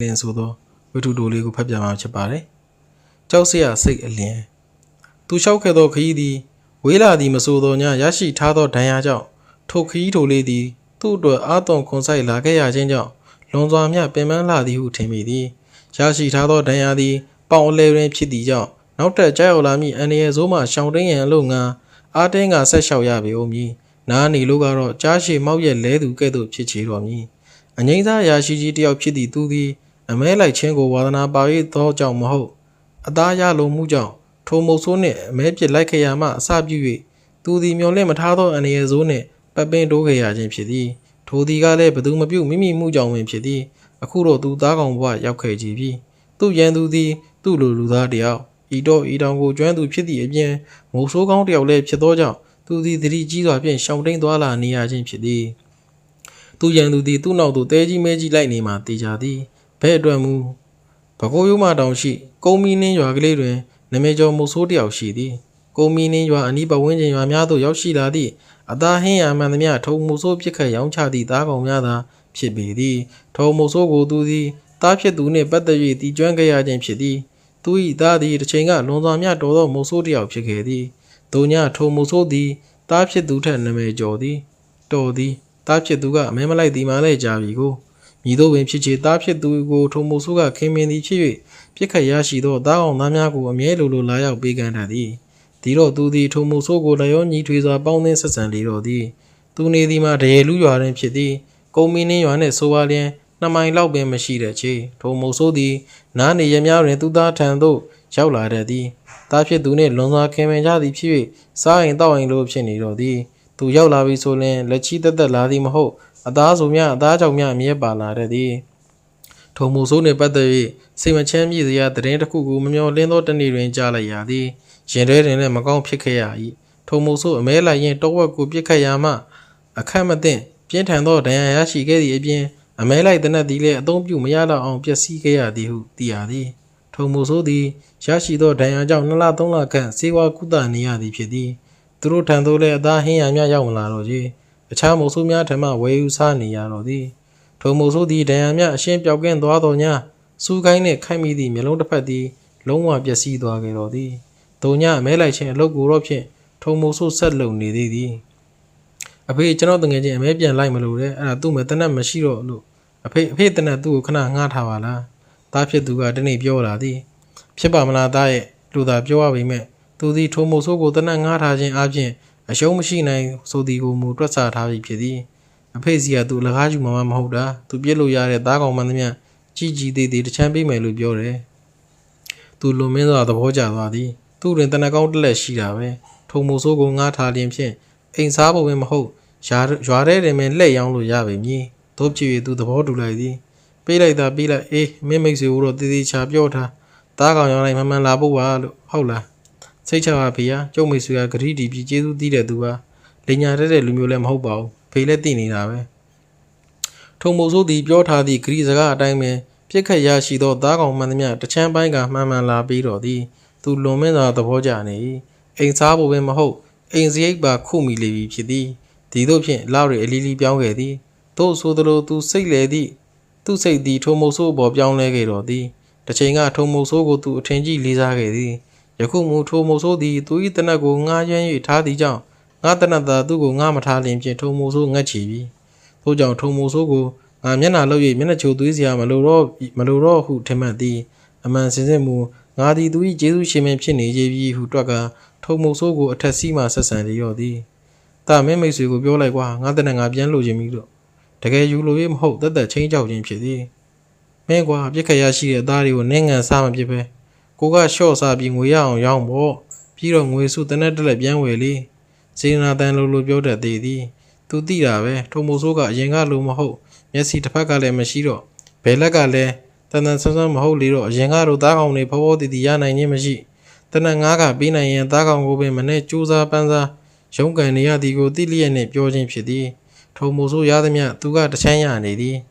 လင်းဆိုသောဝတ္ထုတိုလေးကိုဖတ်ပြမှာဖြစ်ပါတယ်။ကြောက်စရာစိတ်အလျင်သူလျှောက်ခဲ့သောခရီးသည်ဝေးလာသည်မဆိုသောညရရှိထားသောဒဏ်ရာကြောင့်ထိုခရီးထိုလေးသည်သူ့အတွက်အာသွန်ခွန်ဆိုင်လာခဲ့ရခြင်းကြောင့်လွန်စွာမျှပင်ပန်းလာသည်ဟုထင်မိသည်။ရရှိထားသောဒဏ်ရာသည်ပေါင်အလဲတွင်ဖြစ်သည့်ကြောင့်နောက်ထပ်ကြောက်ရောက်လာမည့်အန္တရာယ်ဆိုးမှရှောင်တိန်ရန်လို့ငါအားတင်းကဆက်လျှောက်ရပေဦးမည်။နားနေလို့ကတော့ကြားရှိမောက်ရက်လဲသူကဲ့သို့ဖြစ်ချေတော်မည်။အငိမ့်စားရာရှိကြီးတယောက်ဖြစ်သည့်သူသည်အမဲလိုက်ခြင်းကိုဝါသနာပါ၍သောကြောင့်မဟုတ်အသားရလိုမှုကြောင့်ထိုမုတ်ဆိုးနှင့်အမဲပစ်လိုက်ခဲ့ရမှအစပြု၍သူသည်မျော်လင့်မထားသောအန္တရာယ်ဆိုးနှင့်ပတ်ပင်တိုးခဲ့ရခြင်းဖြစ်သည်ထိုသည်ကလည်းဘသူမပြုမိမိမှုကြောင့်ပင်ဖြစ်သည်အခုတော့သူသားကောင်ဘဝရောက်ခဲ့ကြပြီသူ့ရန်သူသည်သူ့လိုလူသားတယောက်ဤတော့ဤတောင်ကိုကျွမ်းသူဖြစ်သည့်အပြင်မုတ်ဆိုးကောင်းတယောက်လည်းဖြစ်သောကြောင့်သူသည်သတိကြီးစွာဖြင့်ရှောင်တိန်သွားလာနေရခြင်းဖြစ်သည်သူရန်သူသည်သူ့နောက်သို့တဲကြီးမဲကြီးလိုက်နေမှတေချာသည်ဘဲ့အတွက်မူဘကိုးရိုးမတောင်ရှိကုန်းမီနင်းရွာကလေးတွင်နမေကျော်မုတ်ဆိုးတယောက်ရှိသည်ကုန်းမီနင်းရွာအနီးပတ်ဝန်းကျင်ရွာများသို့ရောက်ရှိလာသည့်အသားဟင်းရမှန်သမျှထုံမုတ်ဆိုးပြစ်ခတ်ရောင်းချသည့်သားကောင်များသာဖြစ်ပေသည်ထုံမုတ်ဆိုးကိုသူသည်သားဖြစ်သူနှင့်ပတ်သက်၍တည်ကျွမ်းခဲ့ရခြင်းဖြစ်သည်သူ၏သားသည်တစ်ချိန်ကလွန်စွာမျှတော်သောမုတ်ဆိုးတယောက်ဖြစ်ခဲ့သည်သူညထုံမုတ်ဆိုးသည်သားဖြစ်သူထက်နမေကျော်သည်တော်သည်သားဖြစ်သူကအမဲမလိုက်သည်မှလည်းကြာပြီကိုမြည်တို့ပင်ဖြစ်ချေသားဖြစ်သူကိုထုံမိုးဆိုးကခင်မင်သည်ဖြစ်၍ပြစ်ခတ်ရရှိသောသားကောင်သားများကိုအမြဲလိုလာရောက်ပေးကမ်းတတ်သည်ဒီတော့သူသည်ထုံမိုးဆိုးကိုလျောညီထွေစွာပေါင်းသင်းဆက်ဆံလေတော့သည်သူနေသည်မှာတရေလူရွာတွင်ဖြစ်သည်ကုန်းမင်းနှင်းရွာနှင့်ဆိုပါလျင်2မိုင်လောက်ပင်မရှိတဲ့ချေထုံမိုးဆိုးသည်နားနေရများတွင်သူသားထံသို့ရောက်လာတတ်သည်သားဖြစ်သူနှင့်လွန်စွာခင်မင်ကြသည်ဖြစ်၍စားရင်တောက်ရင်လိုဖြစ်နေတော့သည်သူရောက်လာပြီဆိုရင်လက်ချီတက်လာသည်မဟုတ်အသားဆိုများအသားကြောင့်များအမြဲပါလာတတ်သည်ထုံမိုးဆိုးနှင့်ပတ်သက်၍စိတ်မချမ်းမြေစရာသတင်းတစ်ခုကိုမမျှော်လင့်သောတနေ့တွင်ကြားလိုက်ရသည်ရင်ထဲတွင်လည်းမကောင်းဖြစ်ခဲ့ရ၏ထုံမိုးဆိုးအမဲလိုက်ရင်တောဝက်ကိုပြစ်ခတ်ရမှအခက်မသင့်ပြင်းထန်သောဒဏ်ရာရရှိခဲ့သည့်အပြင်အမဲလိုက်တဲ့နတ်သည်လည်းအသုံးပြုမရတော့အောင်ပျက်စီးခဲ့ရသည်ဟုသိရသည်ထုံမိုးဆိုးသည်ရရှိသောဒဏ်ရာကြောင့်2လ3လခန့်ဆေးဝါးကုသနေရသည်ဖြစ်သည်သူတို့ထံသို့လည်းအသားဟင်းရများရောက်မလာတော့ချေအခြားမုတ်ဆိုးများထံမှဝယ်ယူစားနေရတော့သည်ထိုမုတ်ဆိုးသည်ဒဏ်ရာများအရှင်းပြောက်ကင်းသွားသောညစူးကိုင်းနှင့်ခိုက်မိသည့်မျက်လုံးတစ်ဖက်သည်လုံးဝပျက်စီးသွားခဲ့တော်သည်တို့ညအမဲလိုက်ခြင်းအလုပ်ကိုတော့ဖြင့်ထိုမုတ်ဆိုးဆက်လုံနေသေးသည်အဖေကျွန်တော်တငယ်ချင်းအမဲပြန်လိုက်မလို့တဲ့အဲ့ဒါသူ့မဲ့တနက်မရှိတော့လို့အဖေတနက်သူ့ကိုခဏငှားထားပါလားသားဖြစ်သူကတနေ့ပြောလာသည်ဖြစ်ပါမလားသားရဲ့လူသာပြောရပေမဲ့သူသည်ထိုမုတ်ဆိုးကိုတနက်ငှားထားခြင်းအပြင်အရှုံးမရှိနိုင်ဆိုသည်ကိုမူတွက်ဆထားပြီးဖြစ်သည်အဖေစီကသူ့လကားယူမှာမဟုတ်တာသူပြစ်လို့ရတဲ့သားကောင်မှန်သမျှကြီးသေးသေးတချမ်းပေးမယ်လို့ပြောတယ်သူလွန်မင်းစွာသဘောကျသွားသည်သူ့တွင်တနက်ကောင်းတစ်လက်ရှိတာပဲထုံမိုးဆိုးကိုငှားထားခြင်းဖြင့်အိမ်စားဖို့ပင်မဟုတ်ရွာထဲတွင်ပင်လှည့်ရောင်းလို့ရပေမည်တို့ဖြစ်၍သူသဘောတူလိုက်သည်ပေးလိုက်အေးမင်းမိတ်ဆွေကိုတော့တည်တည်ချာပြောထားသားကောင်ရောင်းလိုက်မှန်လာဖို့ပါလို့ဟုတ်လားစိတ်ချပါဖေ။ကျုပ်မိတ်ဆွေကဂရီတီပြီးကျေးဇူးတည်တဲ့သူပါ။လိညာတဲ့လူမျိုးလည်းမဟုတ်ပါဘူး။ဖေလည်းတည်နေတာပဲ။ထုံမိုးဆိုးသည်ပြောထားသည့်ဂရီစကားအတိုင်းပင်ပြစ်ခတ်ရရှိသောသားကောင်မှန်သမျှတချမ်းပိုင်းကမှန်လာပြီးတော့သည်သူလွန်မင်းစွာသဘောကျနေ၏။အိမ်စားဖို့ပင်မဟုတ်အိမ်စရိတ်ပါခုမိလေပြီဖြစ်သည်။ဒီတို့ဖြင့်လောက်ရီအလီလီပြောင်းခဲ့သည်။သို့ဆိုသလိုသူစိတ်လေသည့်သူစိတ်သည်ထုံမိုးဆိုးပေါ်ပြောင်းလဲခဲ့တော့သည်။တစ်ချိန်ကထုံမိုးဆိုးကိုသူအထင်ကြီးလေးစားခဲ့သည်။ယခုမူထိုမိုးဆိုးသည်သူ၏တနက်ကိုငှားရမ်း၍ထားသည်ကြောင့်ငါတနက်သာသူ့ကိုငှားမထားလျင်ဖြင့်ထိုမိုးဆိုးငတ်ချီပြီထို့ကြောင့်ထိုမိုးဆိုးကိုငါမျက်နှာလှုပ်၍မျက်နှာချိုသွေးစရာမလိုတော့ဟုထင်မှတ်သည်အမှန်စင်စစ်မူငါသည်သူ၏ကျေးဇူးရှင်မင်းဖြစ်နေကြပြီဟုတွက်ကထိုမိုးဆိုးကိုအထက်စီးမှဆက်ဆံလျော့သည်တာမင်းမိတ်ဆွေကိုပြောလိုက်ကွာငါတနက်ငါပြန်လို့ခြင်းပြီလို့တကယ်ယူလို့မဟုတ်တက်ချင်းကြောက်ခြင်းဖြစ်သည်မင်းကွာပြစ်ခတ်ရရှိတဲ့အသားတွေကိုနင်းငံစားမဖြစ်ပဲကိုကရှော့စားပြီးငွေရအောင်ရောင်းပေါ့ပြီးတော့ငွေစုတနက်တက်လက်ပြန်ဝယ်လေစေနာတန်လိုပြောတတ်သေးသည်သူသိတာပဲထိုမိုးဆိုးကအရင်ကလိုမဟုတ်မျက်စိတစ်ဖက်ကလည်းမရှိတော့ဘယ်လက်ကလည်းတန်ဆန်းမဟုတ်လေတော့အရင်ကတော့သားကောင်တွေဖောတီရနိုင်ခြင်းမရှိတနက်ငါးကပေးနိုင်ရင်သားကောင်ကိုပင်မနဲ့ကြိုးစားပန်းစားရုန်းကန်နေရသည်ကိုတိလျက်နှင့်ပြောခြင်းဖြစ်သည်ထိုမိုးဆိုးရသည်မြသူကတချမ်းရနေသည်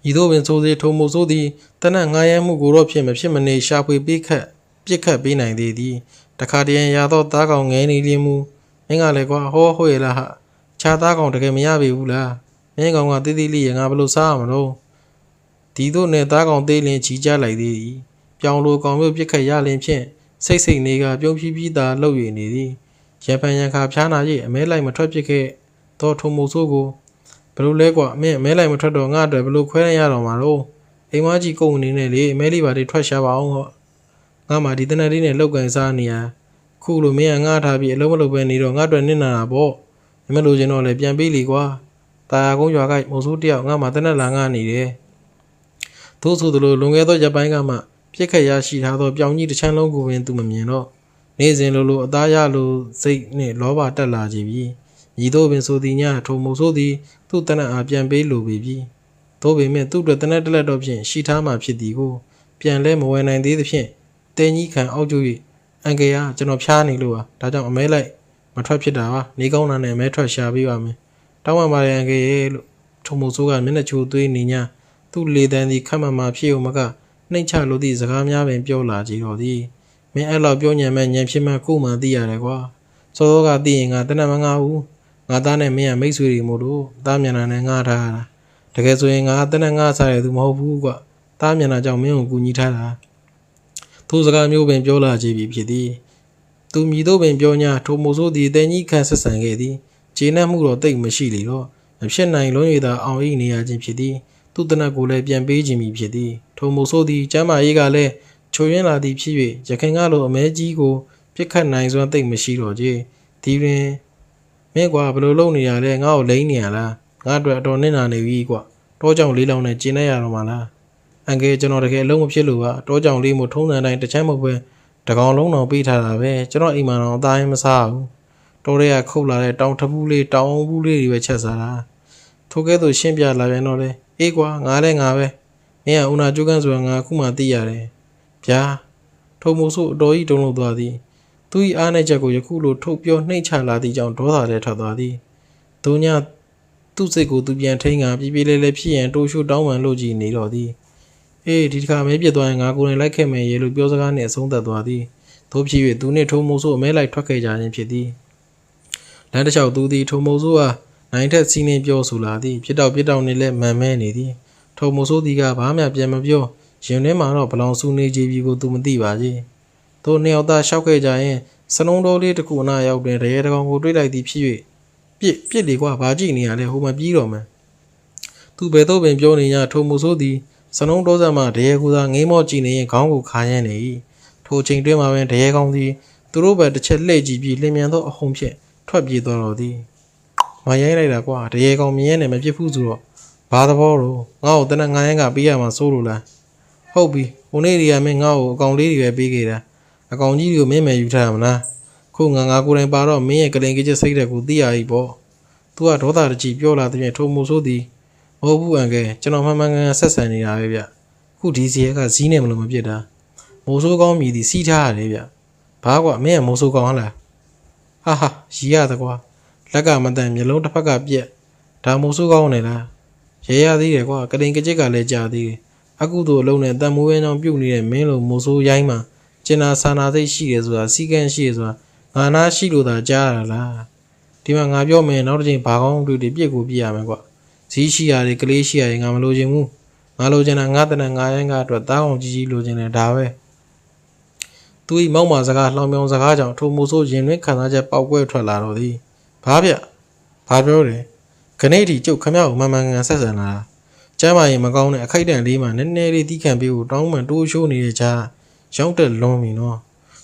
ဤသို့ပင်ဆိုစေထိုမိုးဆိုးသည်တနက်ငါးရမ်းမှုကိုတော့ဖြစ်မဖြစ်မနေရှာဖွေပေးခတ်ပြစ်ခတ်ပေးနိုင်သေးသည်တခါတရံရသောသားကောင်ငဲနေလျင်မူမင်းကလည်းကွာဟောဟုတ်ရဲ့လားဟာခြားသားကောင်တကယ်မရပြီဘူးလားမင်းကောင်ကတိတိလေးရငါဘလို့စားရမလို့ဒီ ဒီသို့နဲ့သားကောင်သေးလင်းကြီးကြလိုက်သည်ပြောင်လိုကောင်မျိုးပြစ်ခတ်ရလင်းဖြင့်စိတ်စိတ်နေကပြုံးဖြီးပြီးသာလှုပ်၍နေသည်ရံဖန်ရံခါဖျားနာ၍အမဲလိုက်မထွက်ဖြစ်ခဲ့သောထုံမိုးဆိုးကိုဘလို့လဲကွာအမဲလိုက်မထွက်တော့ငါအတွက်ဘလို့ခွဲရတော့မှာတော့အိမ်မကြီးကုန်အနေနဲ့လေအမဲလေးပါလေးထွက်ရှာပါအောင်ဟောငါမှဒီတနက်လေးနဲ့လောက်ကန်စားနေရခုလိုမင်းကငါထားပြီးအလုံးမလုံးပဲနေတော့ငါအတွက်နစ်နာတာပေါ့မလို့ချင်တော့လေပြန်ပေးလေကွာတာယာကုန်းရွာကမိုးဆိုးတယောက်ငါမှတနက်လာငါနေတယ်သို့ဆိုသလိုလွန်ခဲ့သောရက်ပိုင်းကမှပြစ်ခတ်ရရှိထားသောပြောင်ကြီးတစ်ချမ်းလုံးကိုပင်သူမမြင်တော့နေ့စဉ်လိုအသားရလိုစိတ်နှင့်လောဘတက်လာကြပြီညီတို့ပင်ဆိုသည်ညထုံမိုးဆိုးသည်သူ့တနက်အားပြန်ပေးလိုပေပြီသို့ပေမဲ့သူ့အတွက်တနက်တလက်တော့ဖြင့်ရှိထားမှဖြစ်သည်ကိုပြန်လဲမဝယ်နိုင်သေးသဖြင့်တဲကြီးခံအောက်ကျ၍အန်ကယ်ကကျွန်တော်ဖျားနေလို့ပါဒါကြောင့်အမဲလိုက်မထွက်ဖြစ်တာပါနေကောင်းတာနဲ့အမဲထွက်ရှာပေးပါမယ်တောင်းပန်ပါရအန်ကယ်ရဲ့လို့ထုံမိုးဆိုးကမျက်နှာချိုသွေးနေညသူ့လေတန်းသည်ခက်မမှဖြစ်ုံမကနှိမ့်ချလို့သည့်စကားများပင်ပြောလာကြတော့သည်မင်းအဲ့လောက်ပြောညံမဲ့ညံဖြစ်မှကိုမှသိရတယ်ကွာစောစောကသိရင်ငါတနက်မငါဘူးငါသားနဲ့မင်းကမိတ်ဆွေတွေမို့လို့သားမျက်နှာနဲ့ငါထားတာတကယ်ဆိုရင်ငါတနက်ငါစားရသူမဟုတ်ဘူးကွာသားမျက်နှာကြောင့်မင်းကိုကူညီထားတာသူစကားမျိုးပင်ပြောလာကြပြီဖြစ်သည်သူမြည်တော့ပင်ပြောညာထိုမိုးဆိုးသည်တဲကြီးခန့်ဆက်ဆံခဲ့သည်ခြေနှက်မှုတော့တိတ်မရှိလေတော့မဖြစ်နိုင်လုံးရည်သာအောင်ဤနေရခြင်းဖြစ်သည်သူတနက်ကိုလည်းပြန်ပေးခြင်းမိဖြစ်သည်ထိုမိုးဆိုးသည်ကျမ်းမာရေးကလည်းချိုရင်းလာသည်ဖြစ်၍ရခင်ကလိုအမဲကြီးကိုပြစ်ခတ်နိုင်စွမ်းသိမ့်မရှိတော့ကြဒီတွင်မင်းကွာဘယ်လိုလုပ်နေရလဲငါ့ကိုလိမ့်နေရလားငါအတွက်အတော်နစ်နာနေပြီကွာတောကြောင်လေးလောင်နဲ့ကျင်းနေရတော့မှလားအန်ကယ်ကျွန်တော်တကယ်အလုံးမဖြစ်လို့ပါတောကြောင်လေးမို့ထုံးစံတိုင်းတစ်ချမ်းမဟုတ်ပဲတကောင်လုံးတော်ပေးထားတာပဲကျွန်တော်အိမ်မှာတော့အသားရင်မစားဘူးတောထဲကခုတ်လာတဲ့တောင်ထပူးလေးတောင်ဘူးလေးတွေပဲချက်စားတာထိုကဲ့သို့ရှင်းပြလာပြန်တော့လေအေးကွာငါလည်းငါပဲမင်းကဦးနာကျိုးကန်းဆိုတာငါအခုမှသိရတယ်ဗျာထုံမိုးဆိုးအတော်ကြီးတုံးလို့သွားသည်သူ၏အားနဲ့ချက်ကိုယခုလိုထုတ်ပြောနှိမ့်ချလာသည့်ကြောင့်ဒေါသလည်းထွက်သွားသည်သူညသူ့စိတ်ကိုသူပြန်ထိန်ကပြေးလဲလဲဖြစ်ရန်တိုးရှိုးတောင်းပန်လို့ကြီးနေတော့သည်အေးဒီတစ်ခါမဲပြစ်သွားရင်ငါကိုယ်တိုင်လိုက်ခဲ့မယ်ရေလို့ပြောစကားနဲ့အဆုံးသတ်သွားသည်သို့ဖြစ်၍သူနှင့်ထုံမိုးဆိုးအမဲလိုက်ထွက်ခဲ့ကြခြင်းဖြစ်သည်လမ်းတစ်လျှောက်သူသည်ထုံမိုးဆိုးအားနိုင်ထက်စီးနှင်းပြောဆိုလာသည်ပြစ်တောက်နေလဲမန်မဲနေသည်ထုံမိုးဆိုးသည်ကဘာမှပြန်မပြောရင်ထဲမှာတော့ဘလောင်ဆူနေကြပြီကိုသူမသိပါကြီးသူနှစ်ယောက်သားရှောက်ခဲ့ကြရင်စလုံးတော်လေးတစ်ခုအနာရောက်တွင်တရေတကောင်ကိုတွေးလိုက်သည်ဖြစ်၍ပြစ်လေကွာဘာကြည့်နေရလဲဟိုမှာပြီးတော့မယ်သူဘယ်တော့ပင်ပြောနေရထုံမိုးဆိုးသည်စလုံးတော်စမှတရေကူသာငိမ့်မော့ကြည့်နေရင်ခေါင်းကိုခါရမ်းနေ၏ထိုချိန်တွင်မှာပင်တရေကောင်သည်သူတို့ဘက်တစ်ချက်လှည့်ကြည့်ပြီးလင်မြန်သောအဟုန်ဖြင့်ထွက်ပြေးသွားတော်သည်မရိုင်းလိုက်တာကွာတရေကောင်မြင်ရနဲ့မဖြစ်ဘူးဆိုတော့ဘာသဘောတော့ငါ့ကိုတနက်ငါးရန်ကပေးရမှာစိုးလို့လားဟုတ်ပြီဟိုနေ့တွေကမင်းငါ့ကိုအကောင်လေးတွေပဲပေးခဲ့တာအကောင်ကြီးတွေကိုမင်းမယ်ယူထားရမလားခုငါကိုယ်တိုင်ပါတော့မင်းရဲ့ကလိန်ကကျစိတ်တဲ့ကိုသိရပြီပေါ့သူကဒေါသတကြီးပြောလာတဲ့ပြင်ထိုမိုးဆိုးသည်မဟုတ်ဘူးအန်ကယ်ကျွန်တော်မှန်မှန်ကန်ကန်ဆက်ဆံနေတာပဲဗျခုဒီစီရဲကဇီးနေမလို့မဖြစ်တာမိုးဆိုးကောင်းမြည်သည်စီးထားရတယ်ဗျဘာကွာမင်းကမိုးဆိုးကောင်းဟလားဟာရီးရသကွာလက်ကမတန်မျက်လုံးတစ်ဖက်ကပြက်ဒါမိုးဆိုးကောင်းနေလားရဲရသေးတယ်ကွာကလိန်ကကျကလည်းကြာသေးတယ်အခုတို့အလုံးနဲ့တန်မိုးဝဲကြောင်ပြုတ်နေတဲ့မင်းလိုမိုးဆိုးရိုင်းမှာကျင်နာဆာနာစိတ်ရှိတယ်ဆိုတာစီကန်းရှိတယ်ဆိုတာငါနာရှိလို့သာကြားရလားဒီမှာငါပြောမယ်နောက်တစ်ချိန်ဘာကောင်းတွေ့ပြစ်ကိုပြစ်ရမယ်ကွာဇီးရှိရတယ်ကလေးရှိရတယ်ငါမလိုချင်ဘူးငါလိုချင်တာငါတနက်ငါရန်ကအတွက်တားအောင်ကြီးလိုချင်တယ်ဒါပဲသူ၏မောက်မာစကားလှောင်ပြောင်စကားကြောင့်ထိုမိုးဆိုးရင်တွင်ခံစားချက်ပေါက်ကွဲထွက်လာတော့သည်ဘာဗျဘာပြောတယ်ခနေ့ဒီကျုပ်ခမရကိုမှန်မှန်ကန်ဆက်ဆံလာကျမ်းမာရင်မကောင်းတဲ့အခိုက်အတန့်လေးမှာနည်းနည်းလေးတီးခံပေးဖို့တောင်းပန်တိုးရှိုးနေတဲ့ကြားရောက်တက်လွန်ပြီနော်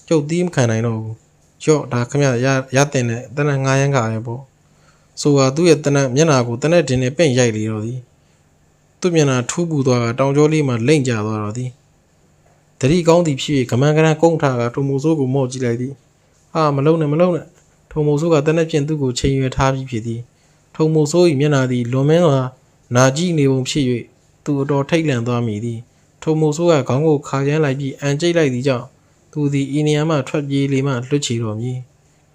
ကျုပ်တီးမခံနိုင်တော့ဘူးရော့ဒါခမရတင်တဲ့တနက်ငါးရန်ကပဲပေါ့ဆိုဟာသူ့ရဲ့တနက်မျက်နှာကိုတနက်တင်နဲ့ပင့်ရိုက်လေတော့သည်သူ့မျက်နှာထူးပူသွားကတောင်ကျောလေးမှာလိမ့်ကျသွားတော့သည်တတိကောင်းသည်ဖြစ်၍ကမန်းကရန်ကုန်းထားကထုံမိုးဆိုးကိုမော့ကြည့်လိုက်သည်ဟာမလုံးနဲ့ထုံမိုးဆိုးကတနက်ဖြင့်သူ့ကိုချိန်ရွယ်ထားပြီးဖြစ်သည်ထုံမိုးဆိုး၏မျက်နှာသည်လွန်မင်းစွာနာကြည့်နေပုံဖြစ်၍သူအတော်ထိတ်လန့်သွားမိသည်ထုံမိုးဆိုးကခေါင်းကိုခါရမ်းလိုက်ပြီးအန်ကျိတ်လိုက်သည်ကြောင့်သူသည်ဤနေရာမှထွက်ပြေးလေမှလွတ်ချေတော်မူ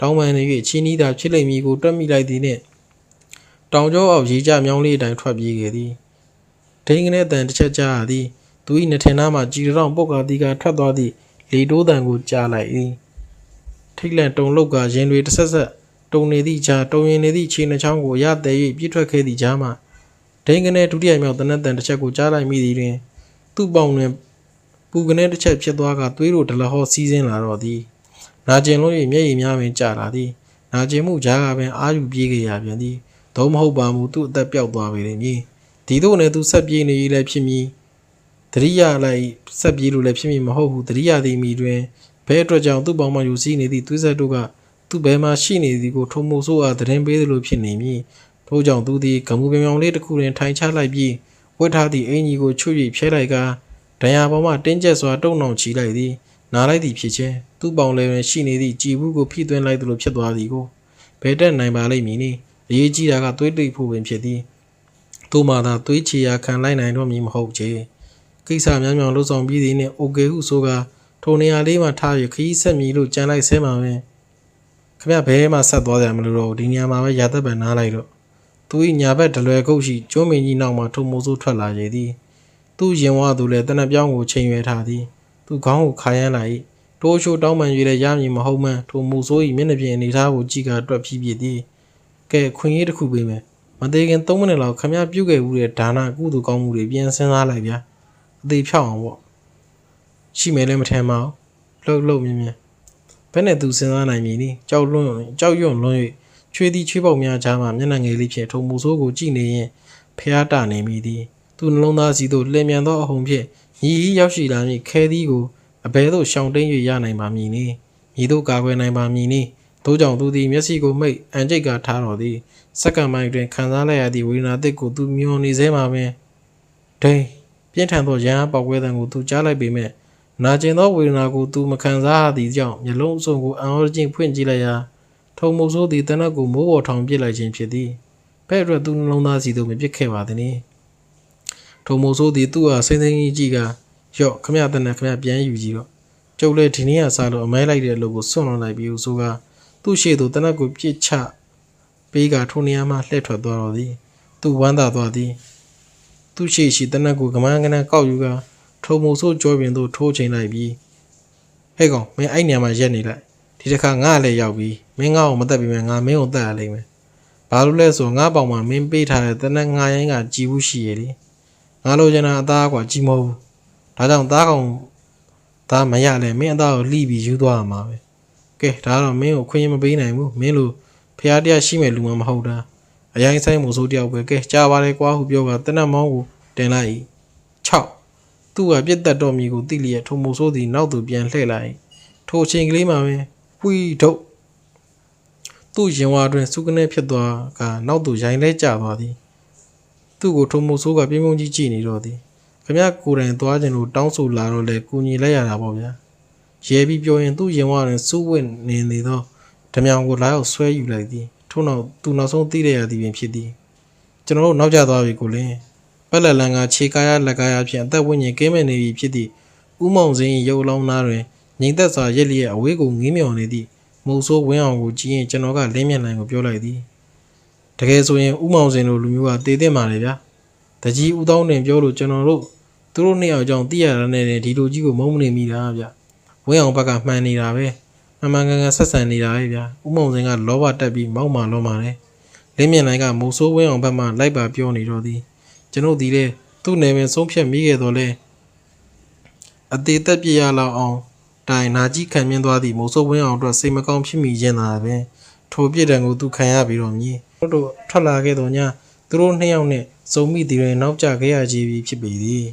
တောင်းပန်နေ၍ချင်းနီးသာဖြစ်လိမ့်မည်ကိုတွက်မိလိုက်သည်နှင့်တောင်ကျောအောက်ရေကြမြောင်းလေးအတိုင်းထွက်ပြေးခဲ့သည်ဒိန်းကနေတန်တစ်ချက်ကြားရသည်သူ၏နှထင်သားမှကြည်တောင်ပုတ်ကာတီကထွက်သွားသည့်လေတိုးတန်ကိုကြားလိုက်သည်ထိတ်လန့်တုန်လှုပ်ကရင်တွေတစ်ဆက်ဆက်တုံနေသည့်ကြားတုံရင်နေသည့်ခြေနှချောင်းကိုရတဲ့၍ပြည့်ထွက်ခဲ့သည့်ကြားမှဒိန်းကနေဒုတိယမြောက်တနက်တန်တစ်ချက်ကိုကြားလိုက်မိသည်တွင် သူ့ပေါင်တွင်ပူကနေတစ်ချက်ဖြစ်သွားကသွေးတို့ဒလဟောစီးစင်းလာတော့သည်နာကျင်လို့၍မျက်ရည်များပင်ကျလာသည်နာကျင်မှုကြားကပင်အာယူပြေးခဲ့ရပြန်သည်သို့မဟုတ်ပါမူသူ့အသက်ပျောက်သွားပေလိမ့်မည်ဒီတို့နဲ့သူဆက်ပြေးနေ၏လည်းဖြစ်မည်တရိယာလိုက်ဆက်ပြေးလို့လည်းဖြစ်မည်မဟုတ်ဘူးတရိယာသည်မိတွင်ဘဲအတွက်ကြောင့်သူ့ပေါင်မှယူစည်းနေသည့်သွေးဆက်တို့ကသူ့ဘဲမှရှိနေသည်ကိုထုံမို့ဆိုးအားသတင်းပေးသလိုဖြစ်နေမည်ထို့ကြောင့်သူသည်ကမူပြောင်လေးတစ်ခုတွင်ထိုင်ချလိုက်ပြီးဝတ်ထားသည့်အင်ကြီးကိုချွတ်၍ဖြဲလိုက်ကဒဏ်ရာပေါ်မှတင်းကျပ်စွာတုံနှောင်ချီလိုက်သည်နားလိုက်သည်ဖြစ်ခြင်းသူ့ပေါင်လည်းတွင်ရှိနေသည့်ကြည်ဘူးကိုဖိသွင်းလိုက်သလိုဖြစ်သွားသည်ကိုဘဲတက်နိုင်ပါလိမ့်မည်နိအရေးကြီးတာကသွေးတိတ်ဖို့ပင်ဖြစ်သည်သူ့မှာသာသွေးချီရာခံလိုက်နိုင်တော့မည်မဟုတ်ချေကိစ္စများများလှုပ်ဆောင်ပြီးသည်နှင့်အိုကေဟုဆိုကထိုနေရာလေးမှာထား၍ခရီးဆက်မည်လို့ကြံလိုက်ဆဲမှာပင်ခမဘဲမှဆက်သွားကြမလို့တော့ဒီနေရာမှာပဲရာသက်ပံနားလိုက်တော့သူ၏ညာဘက်ဒလွယ်ကုတ်ရှိကျွန်းမင်းကြီးနောက်မှထုံမိုးဆိုးထွက်လာရသည်သူ့ရင်ဝါသူလည်းတနက်ပြောင်းကိုချိန်ရွယ်ထားသည်သူခေါင်းကိုခါရမ်းလာ၏တိုးရှိုးတောင်းပန်၍လည်းရမည်မဟုတ်မှန်းထိုမိုးဆိုး၏မျက်နှာပြင်အနေထားကိုကြည့်ကတွက်ပြီးပြသည်ကဲခွင့်ရေးတစ်ခုပေးမယ်မသေးခင်3မိနစ်လောက်ခမပြုတ်ခဲ့ဦးတဲ့ဒါနကုသိုလ်ကောင်းမှုတွေပြန်စဉ်းစားလိုက်ဗျာအသေးဖြောက်အောင်ပေါ့ရှိမယ်လည်းမထင်ပါဘူးလှုပ်မြင်းမြင်းဘယ်နဲ့သူစဉ်းစားနိုင်မည်နည်းကြောက်ရွံ့လွန်း၍ချွေးသည်ချွေးပေါက်များကြားမှမျက်နှာငယ်လေးဖြင့်ထုံမိုးဆိုးကိုကြည့်နေရင်ဖျားတနေမိသည်သူနှလုံးသားစီသို့လှည့်မြန်သောအဟုန်ဖြင့်ညီဤရောက်ရှိလာမည့်ခဲသည်ကိုအဘဲသို့ရှောင်တိန်၍ရနိုင်ပါမည်နည်းညီတို့ကာကွယ်နိုင်ပါမည်နည်းထို့ကြောင့်သူသည်မျက်စိကိုမိတ်အန်ကျိတ်ကထားတော်သည်စက္ကန့်ပိုင်းတွင်ခံစားလိုက်ရသည့်ဝေဒနာသစ်ကိုသူမျောနေစေမှာပင်ဒိန်ပြင်းထန်သောရန်အားပေါက်ကွဲသံကိုသူကြားလိုက်ပေမဲ့နာကျင်သောဝေဒနာကိုသူမခံစားရသည့်ကြောင့်မျက်လုံးအစုံကိုအံ့ဩခြင်းဖွင့်ကြည့်လိုက်ရာထုံမိုးဆိုးသည်တနက်ကိုမိုးပေါ်ထောင်ပစ်လိုက်ခြင်းဖြစ်သည်ဖဲ့အတွက်သူနှလုံးသားစီသို့မပစ်ခဲ့ပါသည်။ထုံမိုးဆိုးသည်သူ့အားစိမ့်စိမ့်ကြီးကြည့်ကရော့ခမရတဲ့နဲ့ခမရပြန်ယူကြည့်တော့ကျုပ်လည်းဒီနေ့ကစားလို့အမဲလိုက်တဲ့အလုပ်ကိုစွန့်လွန်လိုက်ပြီးဆိုကသူ့ရှေ့သို့တနက်ကိုပြစ်ချပေးကထိုနေရာမှလှည့်ထွက်သွားတော်သည်သူဝမ်းသာသွားသည်သူ့ရှေ့ရှိတနက်ကိုကမန်းကနန်းကောက်ယူကထုံမိုးဆိုးကြောပြင်သို့ထိုးချိန်လိုက်ပြီးဟဲ့ကောင်မင်းအဲ့နေရာမှာရက်နေလိုက်ဒီတစ်ခါငါလည်းရောက်ပြီမင်းငါ့ကိုမတက်ပြီးမှငါမင်းကိုတက်ရလိမ့်မယ်ဘာလို့လဲဆိုငါပေါင်မှာမင်းပေးထားတဲ့တနက်ငါရိုင်းကကြည်ဘူးရှိရလေငါလိုချင်တာအသားကွာကြည်မဟုတ်ဘူးဒါကြောင့်သားကောင်သားမရလဲမင်းအသားကိုလှီးပြီးယူသွားရမှာပဲကဲဒါတော့မင်းကိုခွင့်ရမပေးနိုင်ဘူးမင်းလိုဖျားတရားရှိမဲ့လူမှမဟုတ်တာအရင်ဆိုင်မို့ဆိုတယောက်ပဲကဲကြားပါလေကွာဟုပြောကတနက်မောင်းကိုတင်လိုက်၏6သူ့ကပြစ်တက်တော်မီကိုတိလျက်ထုံမိုးဆိုးသည်နောက်သူပြန်လှည့်လိုက်ထိုအချိန်ကလေးမှာပဲဝီထုတ်သူ့ရင်ဝါတွင်စုကနေဖြစ်သွားကနောက်သူရိုင်းလဲကျသွားသည်သူ့ကိုထုံမိုးဆိုးကပြင်းပြင်းကြီးကြည့်နေတော့သည်ခမရကိုယ်တိုင်သွားခြင်းလို့တောင်းဆိုလာတော့လေကူညီလိုက်ရတာပေါ့ဗျာရဲပြီးပြောရင်သူ့ရင်ဝါတွင်စူးဝင့်နေသောဓမြောင်ကိုလာရောက်ဆွဲယူလိုက်သည်ထို့နောက်သူနောက်ဆုံးသိရရသည်ပင်ဖြစ်သည်ကျွန်တော်တို့နောက်ကျသွားပြီကိုလင်းပက်လက်လန်ကခြေကားရလက်ကားရဖြင့်အသက်ဝိညာဉ်ကင်းမဲ့နေပြီဖြစ်သည့်ဥမောင်စင်း၏ရုပ်လောင်းသားတွင်ငြိမ်သက်စွာရက်လျက်အဝေးကိုငေးမြော်နေသည့်မိုးဆိုးဝင်းအောင်ကိုကြည့်ရင်ကျွန်တော်ကလင်းမြတ်နိုင်ကိုပြောလိုက်သည်တကယ်ဆိုရင်ဥမောင်စင်လိုလူမျိုးကတေးတဲ့မှာလေဗျာတကြီးဦးတောင်းတင်ပြောလို့ကျွန်တော်တို့သူတို့နှစ်ယောက်ကြောင့်သိရတာနဲ့ဒီလိုကြီးကိုမုန်းမနေမိတာဗျဝင်းအောင်ဘက်ကမှန်နေတာပဲမှန်ကန်ဆက်ဆံနေတာပဲဗျာဥမောင်စင်ကလောဘတက်ပြီးမောက်မာလောမာတယ်လင်းမြတ်နိုင်ကမိုးဆိုးဝင်းအောင်ဘက်မှလိုက်ပါပြောနေတော့သည်ကျွန်ုပ်ဒီလေသူ့နယ်ပင်ဆုံးဖြတ်မိခဲ့တော့လေအသေးသက်ပြရလောက်အောင်တိုင်နာကြီးခံမြင်သွားသည့်မိုးဆိုးဝင်းအောင်အတွက်စိတ်မကောင်းဖြစ်မိခြင်းသာပင်ထိုပြစ်ဒဏ်ကိုသူခံရပြီးတော့မြည်တို့ထွက်လာခဲ့တော့ညသူတို့နှစ်ယောက်နဲ့စုံမိသည်တွေနောက်ကျခဲ့ရကြပြီဖြစ်ပေသည်